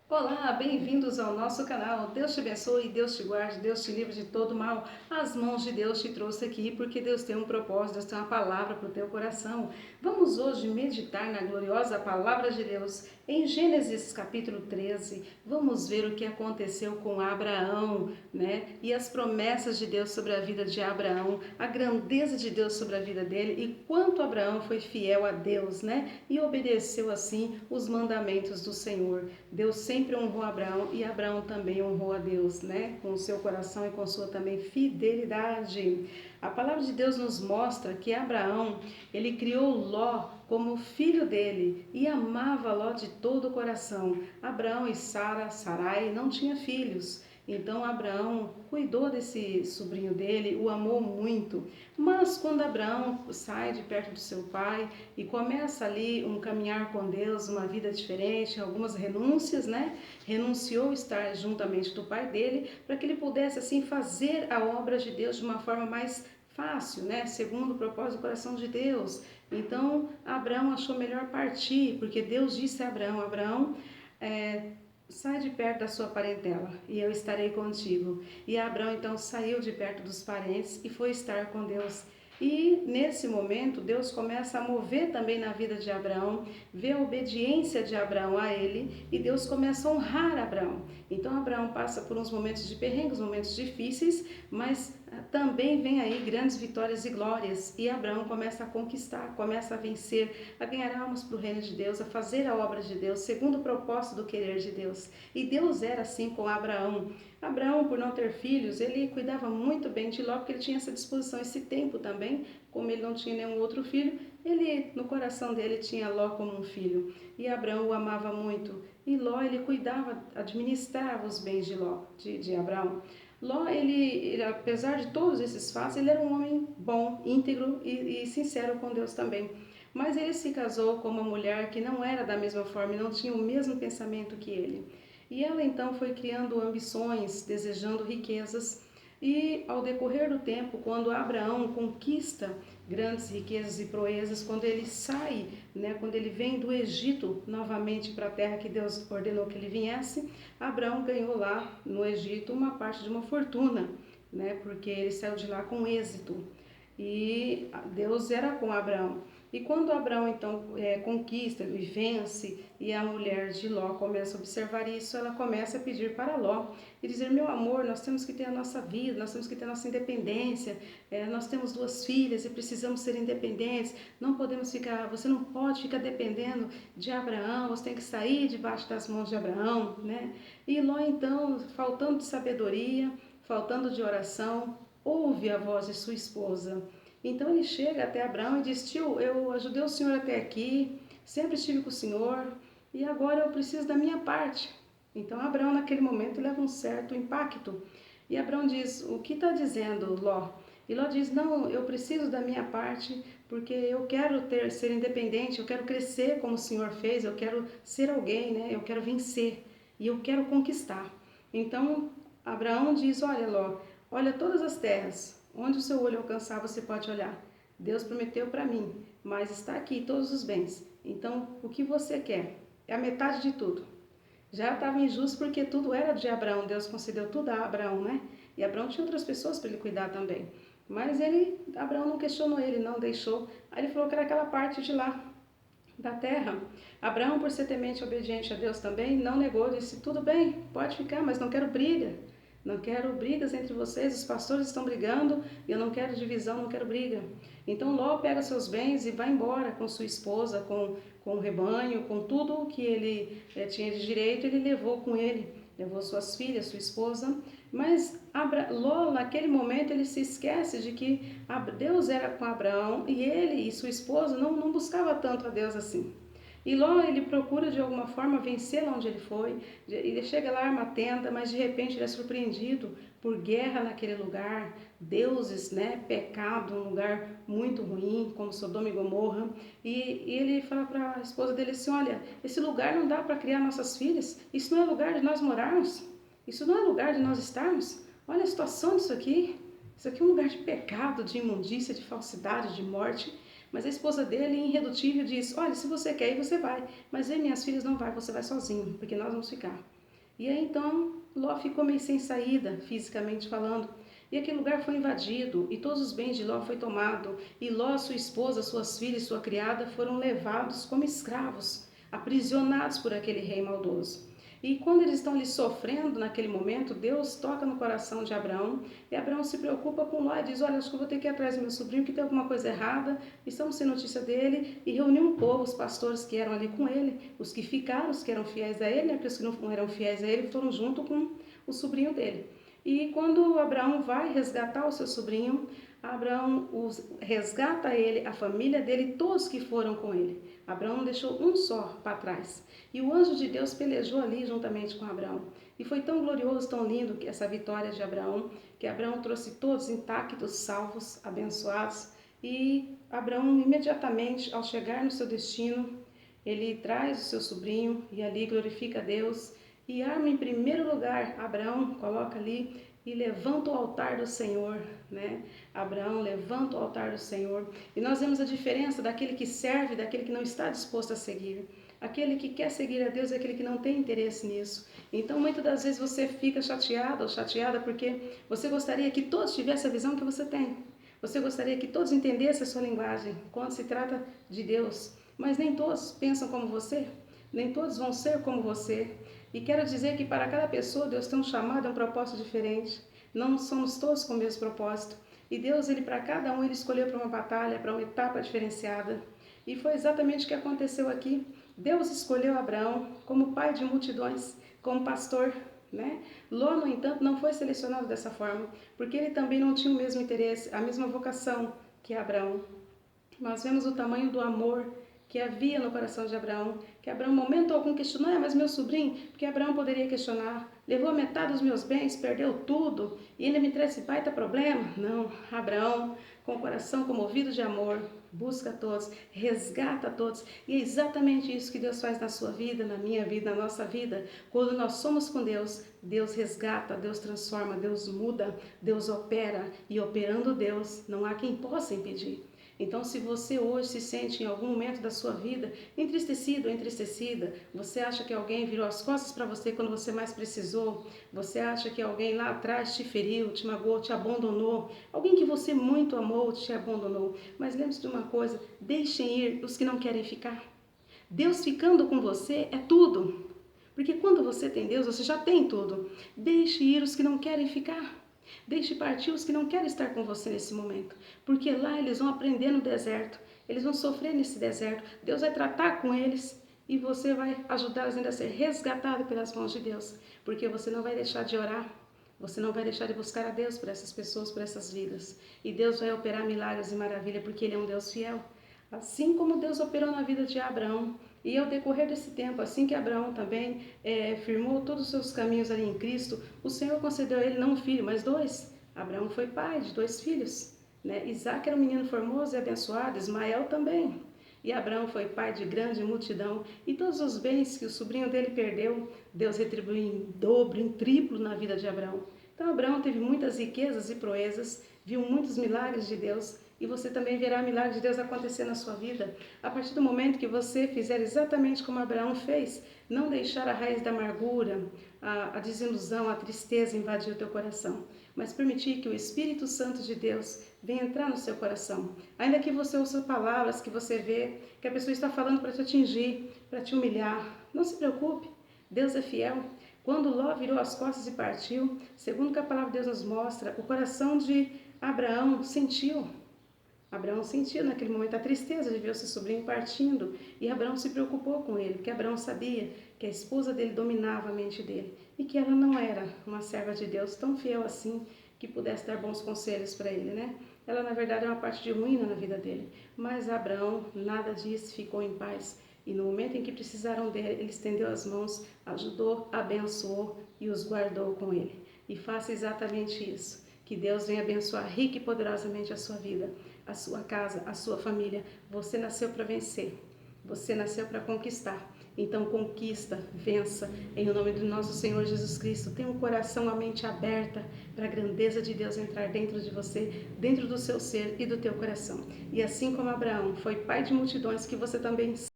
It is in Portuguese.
Olá, bem-vindos ao nosso canal. Deus te abençoe, Deus te guarde, Deus te livre de todo mal. As mãos de Deus te trouxe aqui porque Deus tem um propósito, Deus tem uma palavra para o teu coração. Vamos hoje meditar na gloriosa palavra de Deus em Gênesis capítulo 13. Vamos ver o que aconteceu com Abraão, né? E as promessas de Deus sobre a vida de Abraão, a grandeza de Deus sobre a vida dele e quanto Abraão foi fiel a Deus, né? E obedeceu assim os mandamentos do Senhor. Deus sempre honrou Abraão e Abraão também honrou a Deus, né? Com o seu coração e com sua também fidelidade. A palavra de Deus nos mostra que Abraão, ele criou Ló como filho dele e amava Ló de todo o coração. Abraão e Sarai não tinham filhos. Então Abraão cuidou desse sobrinho dele, o amou muito. Mas quando Abraão sai de perto do seu pai e começa ali um caminhar com Deus, uma vida diferente, algumas renúncias, né? Renunciou estar juntamente do pai dele para que ele pudesse assim fazer a obra de Deus de uma forma mais fácil, né? Segundo o propósito do coração de Deus. Então Abraão achou melhor partir, porque Deus disse a Abraão: Abraão, sai de perto da sua parentela e eu estarei contigo. E Abraão então saiu de perto dos parentes e foi estar com Deus. E nesse momento Deus começa a mover também na vida de Abraão, vê a obediência de Abraão a ele e Deus começa a honrar Abraão. Então Abraão passa por uns momentos de perrengues, momentos difíceis, mas também vem aí grandes vitórias e glórias e Abraão começa a conquistar, começa a vencer, a ganhar almas para o reino de Deus, a fazer a obra de Deus, segundo o propósito do querer de Deus. E Deus era assim com Abraão. Abraão, por não ter filhos, ele cuidava muito bem de Ló, porque ele tinha essa disposição, esse tempo também, como ele não tinha nenhum outro filho, ele, no coração dele, tinha Ló como um filho. E Abraão o amava muito. E Ló, ele cuidava, administrava os bens de Ló, de Abraão. Ló, ele, apesar de todos esses fatos, ele era um homem bom, íntegro e sincero com Deus também. Mas ele se casou com uma mulher que não era da mesma forma e não tinha o mesmo pensamento que ele. E ela então foi criando ambições, desejando riquezas. E ao decorrer do tempo, quando Abraão conquista grandes riquezas e proezas, quando ele sai, né, quando ele vem do Egito novamente para a terra que Deus ordenou que ele viesse, Abraão ganhou lá no Egito uma parte de uma fortuna, né, porque ele saiu de lá com êxito. E Deus era com Abraão. E quando Abraão então conquista e vence, e a mulher de Ló começa a observar isso, ela começa a pedir para Ló e dizer: meu amor, nós temos que ter a nossa vida, nós temos que ter a nossa independência, nós temos 2 filhas e precisamos ser independentes, não podemos ficar, você não pode ficar dependendo de Abraão, você tem que sair debaixo das mãos de Abraão, né? E Ló então, faltando de sabedoria, faltando de oração, ouve a voz de sua esposa. Então ele chega até Abraão e diz: tio, eu ajudei o senhor até aqui, sempre estive com o senhor e agora eu preciso da minha parte. Então Abraão naquele momento leva um certo impacto. E Abraão diz: o que está dizendo Ló? E Ló diz: não, eu preciso da minha parte porque eu quero ser independente, eu quero crescer como o senhor fez, eu quero ser alguém, né? Eu quero vencer e eu quero conquistar. Então Abraão diz: olha Ló, olha todas as terras, onde o seu olho alcançar você pode olhar. Deus prometeu para mim, mas está aqui todos os bens. Então, o que você quer? É a metade de tudo. Já estava injusto porque tudo era de Abraão, Deus concedeu tudo a Abraão, né? E Abraão tinha outras pessoas para ele cuidar também. Mas Abraão não questionou ele, não deixou. Aí ele falou que era aquela parte de lá, da terra. Abraão, por ser temente e obediente a Deus também, não negou, disse: tudo bem, pode ficar, mas não quero briga. Não quero brigas entre vocês, os pastores estão brigando e eu não quero divisão, não quero briga. Então Ló pega seus bens e vai embora com sua esposa, com o rebanho, com tudo que ele tinha de direito, ele levou com ele. Levou suas filhas, sua esposa, mas Ló, naquele momento, ele se esquece de que Deus era com Abraão e ele e sua esposa não buscava tanto a Deus assim. E Ló, ele procura de alguma forma vencer lá onde ele foi, ele chega lá, arma a tenda, mas de repente ele é surpreendido por guerra naquele lugar, deuses, né, pecado, um lugar muito ruim, como Sodoma e Gomorra, e ele fala para a esposa dele assim: olha, esse lugar não dá para criar nossas filhas, isso não é lugar de nós morarmos, isso não é lugar de nós estarmos, olha a situação disso aqui é um lugar de pecado, de imundícia, de falsidade, de morte. Mas a esposa dele, irredutível, diz: olha, se você quer ir, você vai. Mas eu e minhas filhas não vai, você vai sozinho, porque nós vamos ficar. E aí então Ló ficou meio sem saída, fisicamente falando. E aquele lugar foi invadido, e todos os bens de Ló foi tomado, e Ló, sua esposa, suas filhas e sua criada foram levados como escravos, aprisionados por aquele rei maldoso. E quando eles estão ali sofrendo naquele momento, Deus toca no coração de Abraão, e Abraão se preocupa com Ló e diz, olha, acho que eu vou ter que ir atrás do meu sobrinho, que tem alguma coisa errada, estamos sem notícia dele, e reuniu um povo, os pastores que eram ali com ele, os que ficaram, os que eram fiéis a ele, né, porque os que não eram fiéis a ele foram junto com o sobrinho dele. E quando Abraão vai resgatar o seu sobrinho, Abraão resgata ele, a família dele, todos que foram com ele. Abraão deixou um só para trás. E o anjo de Deus pelejou ali juntamente com Abraão. E foi tão glorioso, tão lindo que essa vitória de Abraão, que Abraão trouxe todos intactos, salvos, abençoados. E Abraão, imediatamente, ao chegar no seu destino, ele traz o seu sobrinho e ali glorifica a Deus e arma em primeiro lugar. Abraão coloca ali e levanta o altar do Senhor, né? Abraão levanta o altar do Senhor. E nós vemos a diferença daquele que serve e daquele que não está disposto a seguir. Aquele que quer seguir a Deus é aquele que não tem interesse nisso. Então, muitas das vezes você fica chateado ou chateada porque você gostaria que todos tivessem a visão que você tem. Você gostaria que todos entendessem a sua linguagem quando se trata de Deus. Mas nem todos pensam como você, nem todos vão ser como você. E quero dizer que para cada pessoa Deus tem um chamado, um propósito diferente. Não somos todos com o mesmo propósito. E Deus, ele para cada um, ele escolheu para uma batalha, para uma etapa diferenciada. E foi exatamente o que aconteceu aqui. Deus escolheu Abraão como pai de multidões, como pastor, né? Ló, no entanto, não foi selecionado dessa forma, porque ele também não tinha o mesmo interesse, a mesma vocação que Abraão. Nós vemos o tamanho do amor que havia no coração de Abraão, que Abraão, em momento algum, questionou, mas meu sobrinho, porque Abraão poderia questionar, levou a metade dos meus bens, perdeu tudo, e ele me traz esse baita problema? Não, Abraão, com o coração comovido de amor, busca todos, resgata todos, e é exatamente isso que Deus faz na sua vida, na minha vida, na nossa vida. Quando nós somos com Deus, Deus resgata, Deus transforma, Deus muda, Deus opera, e operando Deus, não há quem possa impedir. Então, se você hoje se sente em algum momento da sua vida entristecido ou entristecida, você acha que alguém virou as costas para você quando você mais precisou, você acha que alguém lá atrás te feriu, te magoou, te abandonou, alguém que você muito amou te abandonou, mas lembre-se de uma coisa, deixem ir os que não querem ficar. Deus ficando com você é tudo, porque quando você tem Deus, você já tem tudo. Deixe ir os que não querem ficar. Deixe partir os que não querem estar com você nesse momento, porque lá eles vão aprender no deserto, eles vão sofrer nesse deserto, Deus vai tratar com eles e você vai ajudá-los ainda a ser resgatado pelas mãos de Deus, porque você não vai deixar de orar, você não vai deixar de buscar a Deus por essas pessoas, por essas vidas, e Deus vai operar milagres e maravilha, porque Ele é um Deus fiel. Assim como Deus operou na vida de Abraão, e ao decorrer desse tempo, assim que Abraão também firmou todos os seus caminhos ali em Cristo, o Senhor concedeu a ele não um filho, mas dois. Abraão foi pai de dois filhos, né? Isaac era um menino formoso e abençoado, Ismael também. E Abraão foi pai de grande multidão, e todos os bens que o sobrinho dele perdeu, Deus retribuiu em dobro, em triplo na vida de Abraão. Então Abraão teve muitas riquezas e proezas, viu muitos milagres de Deus, e você também verá milagres de Deus acontecer na sua vida. A partir do momento que você fizer exatamente como Abraão fez, não deixar a raiz da amargura, a desilusão, a tristeza invadir o teu coração, mas permitir que o Espírito Santo de Deus venha entrar no seu coração. Ainda que você ouça palavras que você vê, que a pessoa está falando para te atingir, para te humilhar, não se preocupe, Deus é fiel. Quando Ló virou as costas e partiu, segundo que a palavra de Deus nos mostra, o coração de Abraão sentiu. Abraão sentiu naquele momento a tristeza de ver o seu sobrinho partindo, e Abraão se preocupou com ele, porque Abraão sabia que a esposa dele dominava a mente dele e que ela não era uma serva de Deus tão fiel assim que pudesse dar bons conselhos para ele, né? Ela na verdade é uma parte de ruína na vida dele, mas Abraão nada disso, ficou em paz, e no momento em que precisaram dele, ele estendeu as mãos, ajudou, abençoou e os guardou com ele. E faça exatamente isso. Que Deus venha abençoar rica e poderosamente a sua vida, a sua casa, a sua família. Você nasceu para vencer. Você nasceu para conquistar. Então conquista, vença, em nome do nosso Senhor Jesus Cristo. Tenha um coração, a mente aberta para a grandeza de Deus entrar dentro de você, dentro do seu ser e do teu coração. E assim como Abraão foi pai de multidões, que você também